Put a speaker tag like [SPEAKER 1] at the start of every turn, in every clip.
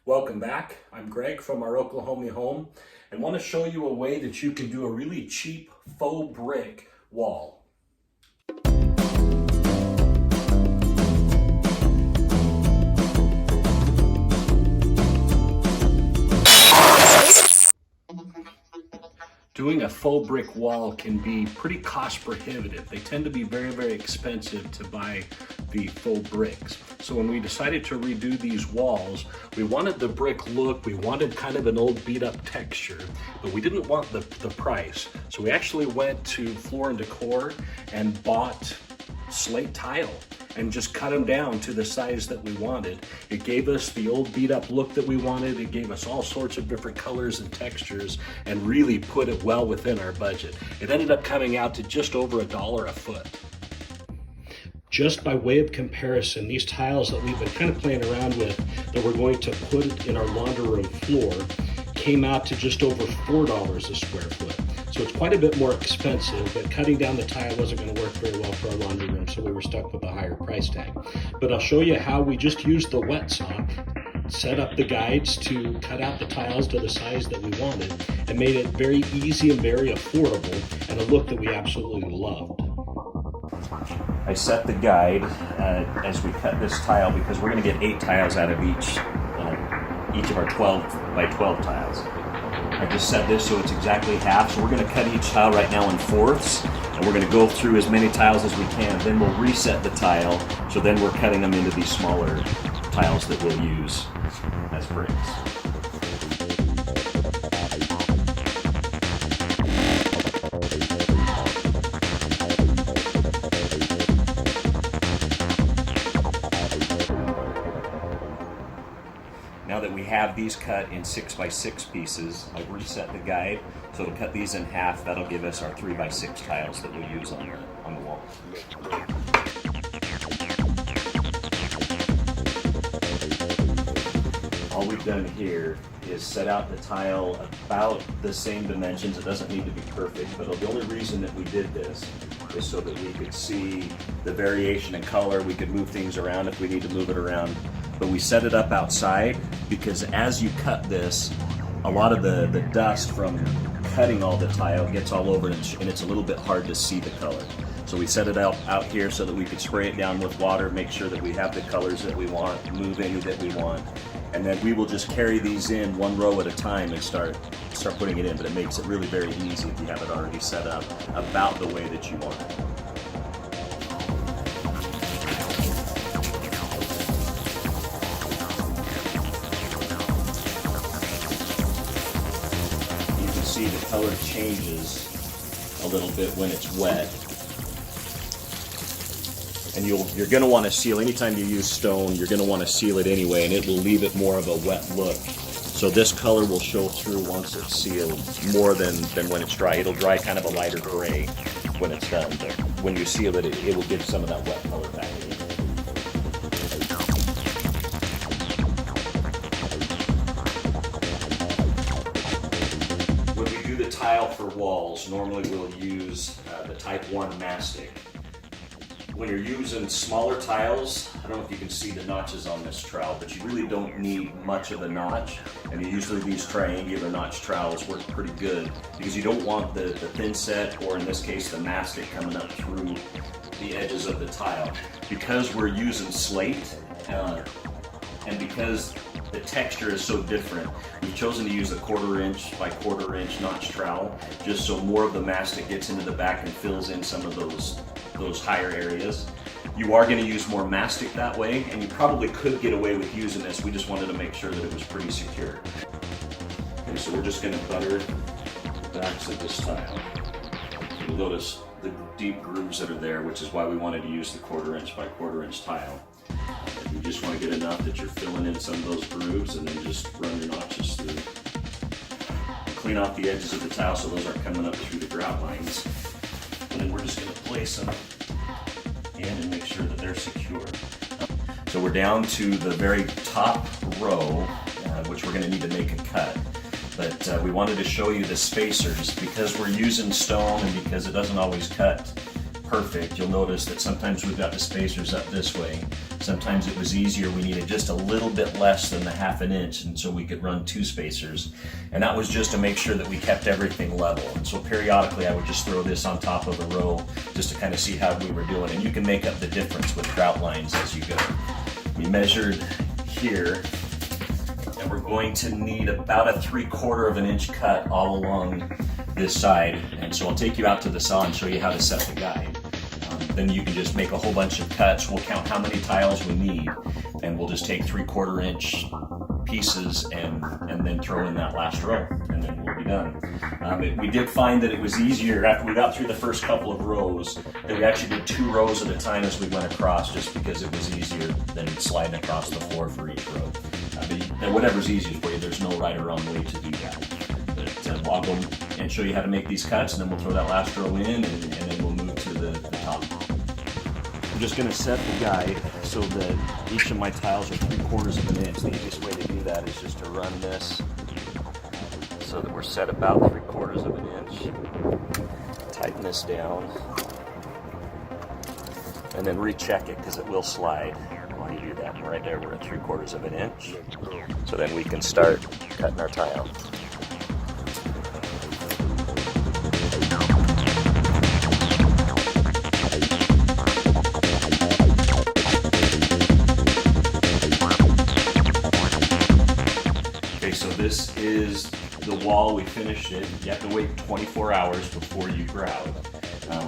[SPEAKER 1] Welcome back. I'm Greg from our Oklahoma home and want to show you a way that you can do a really cheap faux brick wall. Doing a faux brick wall can be pretty cost prohibitive. They tend to be very, very expensive to buy the faux bricks. So when we decided to redo these walls, we wanted the brick look, we wanted kind of an old beat up texture, but we didn't want the price. So we actually went to Floor & Decor and bought slate tile and just cut them down to the size that we wanted. It gave us the old beat up look that we wanted. It gave us all sorts of different colors and textures and really put it well within our budget. It ended up coming out to just over $1 a foot. Just by way of comparison, these tiles that we've been kind of playing around with that we're going to put in our laundry room floor came out to just over $4 a square foot. So it's quite a bit more expensive, but cutting down the tile wasn't going to work very well for our laundry room, so we were stuck with a higher price tag. But I'll show you how we just used the wet saw, set up the guides to cut out the tiles to the size that we wanted, and made it very easy and very affordable, and a look that we absolutely loved.
[SPEAKER 2] I set the guide as we cut this tile because we're going to get 8 tiles out of each of our 12 by 12 tiles. I just set this so it's exactly half, so we're going to cut each tile right now in fourths, and we're going to go through as many tiles as we can. Then we'll reset the tile, so then we're cutting them into these smaller tiles that we'll use as bricks. Now that we have these cut in 6 by 6 pieces, I've reset the guide, so to cut these in half, that'll give us our 3 by 6 tiles that we'll use on the wall. All we've done here is set out the tile about the same dimensions. It doesn't need to be perfect, but the only reason that we did this is so that we could see the variation in color. We could move things around if we need to move it around. But we set it up outside because as you cut this, a lot of the dust from cutting all the tile gets all over it, and it's a little bit hard to see the color. So we set it out here so that we could spray it down with water, make sure that we have the colors that we want, move any that we want, and then we will just carry these in one row at a time and start putting it in. But it makes it really very easy if you have it already set up about the way that you want it. See the color changes a little bit when it's wet, and you're going to want to seal anytime you use stone. You're going to want to seal it anyway, and it will leave it more of a wet look. So this color will show through once it's sealed more than when it's dry. It'll dry kind of a lighter gray when it's done, but when you seal it, it will give some of that wet color back in. The tile for walls, normally we'll use the type 1 mastic. When you're using smaller tiles, I don't know if you can see the notches on this trowel, but you really don't need much of a notch, and usually these triangular notch trowels work pretty good because you don't want the thin set, or in this case the mastic, coming up through the edges of the tile. Because we're using slate and because the texture is so different, we've chosen to use a 1/4 inch by 1/4 inch notch trowel, just so more of the mastic gets into the back and fills in some of those higher areas. You are going to use more mastic that way, and you probably could get away with using this. We just wanted to make sure that it was pretty secure. Okay, so we're just going to butter the backs of this tile. You'll notice the deep grooves that are there, which is why we wanted to use the 1/4 inch by 1/4 inch tile. You just want to get enough that you're filling in some of those grooves, and then just run your notches through. Clean off the edges of the tile so those aren't coming up through the grout lines. And then we're just going to place them in and make sure that they're secure. So we're down to the very top row, which we're going to need to make a cut. But we wanted to show you the spacers because we're using stone and because it doesn't always cut perfect. You'll notice that sometimes we've got the spacers up this way. Sometimes it was easier, we needed just a little bit less than the 1/2 inch, and so we could run 2 spacers. And that was just to make sure that we kept everything level. And so periodically I would just throw this on top of a row just to kind of see how we were doing. And you can make up the difference with grout lines as you go. We measured here, and we're going to need about a 3/4 inch cut all along this side. And so I'll take you out to the saw and show you how to set the guide. Then you can just make a whole bunch of cuts. We'll count how many tiles we need, and we'll just take 3/4 inch pieces and then throw in that last row, and then we'll be done. We did find that it was easier after we got through the first couple of rows that we actually did 2 rows at a time as we went across, just because it was easier than sliding across the floor for each row. But whatever's easiest for you, there's no right or wrong way to do that. But I'll go and show you how to make these cuts, and then we'll throw that last row in, and then we'll move to the top. I'm just going to set the guide so that each of my tiles are 3/4 inch. The easiest way to do that is just to run this so that we're set about 3/4 inch. Tighten this down, and then recheck it because it will slide while you do that. And right there, we're at 3/4 inch. So then we can start cutting our tile. So this is the wall. We finished it. You have to wait 24 hours before you grout.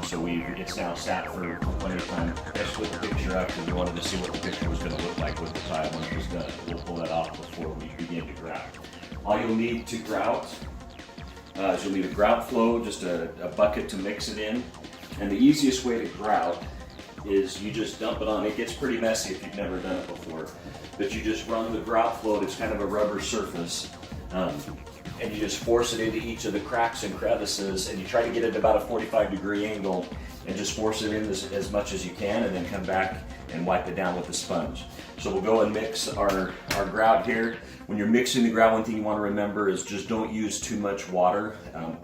[SPEAKER 2] So it's now sat for plenty of time. Let's put the picture up because we wanted to see what the picture was going to look like with the tile when it was done. We'll pull that off before we begin to grout. All you'll need to grout is you'll need a grout flow, just a bucket to mix it in. And the easiest way to grout is you just dump it on. It gets pretty messy if you've never done it before. But you just run the grout float. It's kind of a rubber surface. And you just force it into each of the cracks and crevices, and you try to get it about a 45-degree angle, and just force it in as much as you can, and then come back and wipe it down with a sponge. So we'll go and mix our grout here. When you're mixing the grout, one thing you want to remember is just don't use too much water.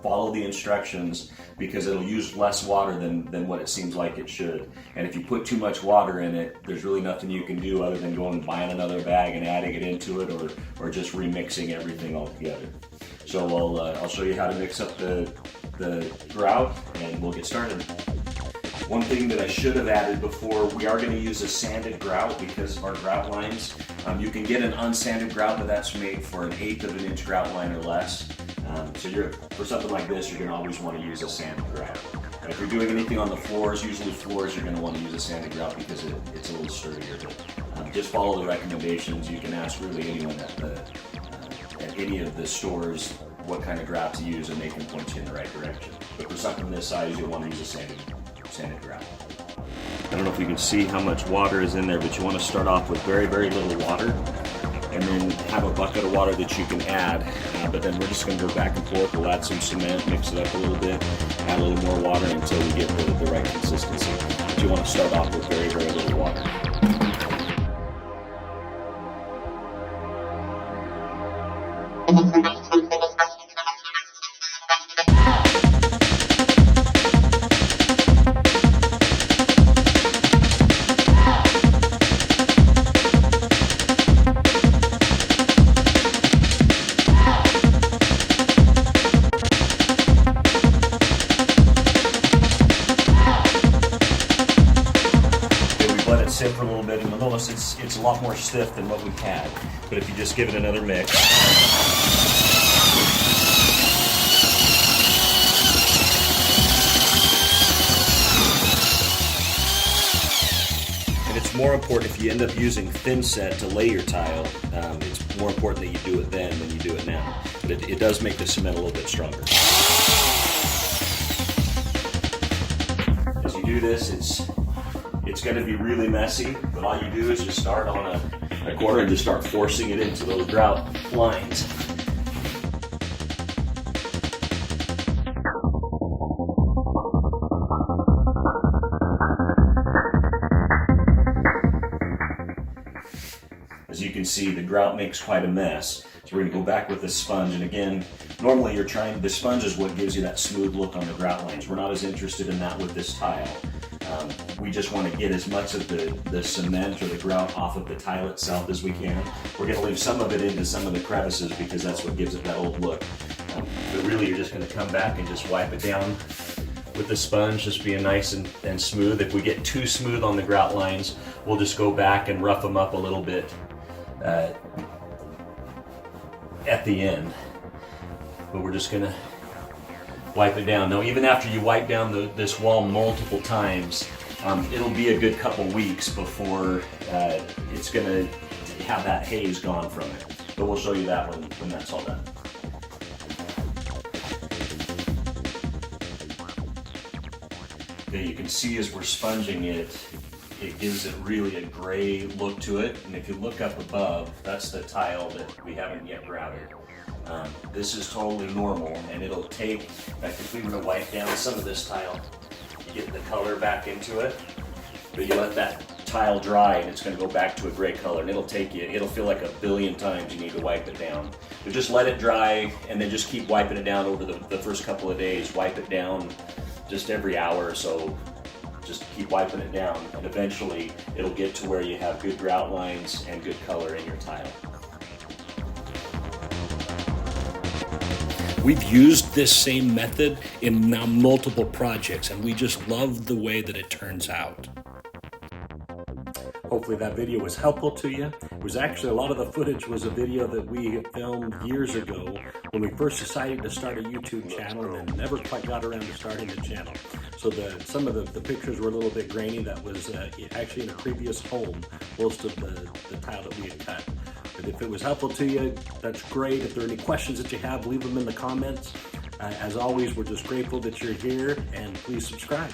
[SPEAKER 2] Follow the instructions because it'll use less water than what it seems like it should. And if you put too much water in it, there's really nothing you can do other than going and buying another bag and adding it into it, or just remixing everything all together. So I'll show you how to mix up the grout, and we'll get started. One thing that I should have added before, we are going to use a sanded grout because of our grout lines. You can get an unsanded grout, but that's made for an 1/8 inch grout line or less. So for something like this, you're going to always want to use a sanded grout. If you're doing anything on the floors, usually floors, you're going to want to use a sanded grout because it's a little sturdier. But just follow the recommendations. You can ask really anyone at any of the stores what kind of grout to use, and they can point you in the right direction. But for something this size, you'll want to use a sanded grout. I don't know if you can see how much water is in there, but you want to start off with very, very little water, and then have a bucket of water that you can add. But then we're just going to go back and forth. We'll add some cement, mix it up a little bit, add a little more water until we get the right consistency. But you want to start off with very, very little water. Sit for a little bit, and you'll notice it's a lot more stiff than what we had. But if you just give it another mix, and it's more important if you end up using thin set to lay your tile. It's more important that you do it then than you do it now. But it does make the cement a little bit stronger. As you do this, it's going to be really messy, but all you do is just start on a corner and just start forcing it into those grout lines. As you can see, the grout makes quite a mess. So we're going to go back with the sponge, and again, normally the sponge is what gives you that smooth look on the grout lines. We're not as interested in that with this tile. We just want to get as much of the cement or the grout off of the tile itself as we can. We're going to leave some of it into some of the crevices because that's what gives it that old look. But really you're just going to come back and just wipe it down with the sponge, just being nice and smooth. If we get too smooth on the grout lines, we'll just go back and rough them up a little bit at the end. But we're just going to wipe it down. Now, even after you wipe down this wall multiple times, it'll be a good couple weeks before it's going to have that haze gone from it. But we'll show you that when that's all done. Okay, you can see as we're sponging it, it gives it really a gray look to it. And if you look up above, that's the tile that we haven't yet grouted. This is totally normal, and it'll take, in fact, if we were to wipe down some of this tile, you get the color back into it, but you let that tile dry and it's going to go back to a gray color, and it'll feel like a billion times you need to wipe it down. But just let it dry and then just keep wiping it down over the first couple of days. Wipe it down just every hour or so. Just keep wiping it down, and eventually it'll get to where you have good grout lines and good color in your tile.
[SPEAKER 1] We've used this same method in now multiple projects, and we just love the way that it turns out. Hopefully that video was helpful to you. It was actually, a lot of the footage was a video that we filmed years ago when we first decided to start a YouTube channel and never quite got around to starting the channel. So some of the pictures were a little bit grainy. That was actually in a previous home, most of the tile that we had cut. But if it was helpful to you, that's great. If there are any questions that you have, leave them in the comments. As always, we're just grateful that you're here, and please subscribe.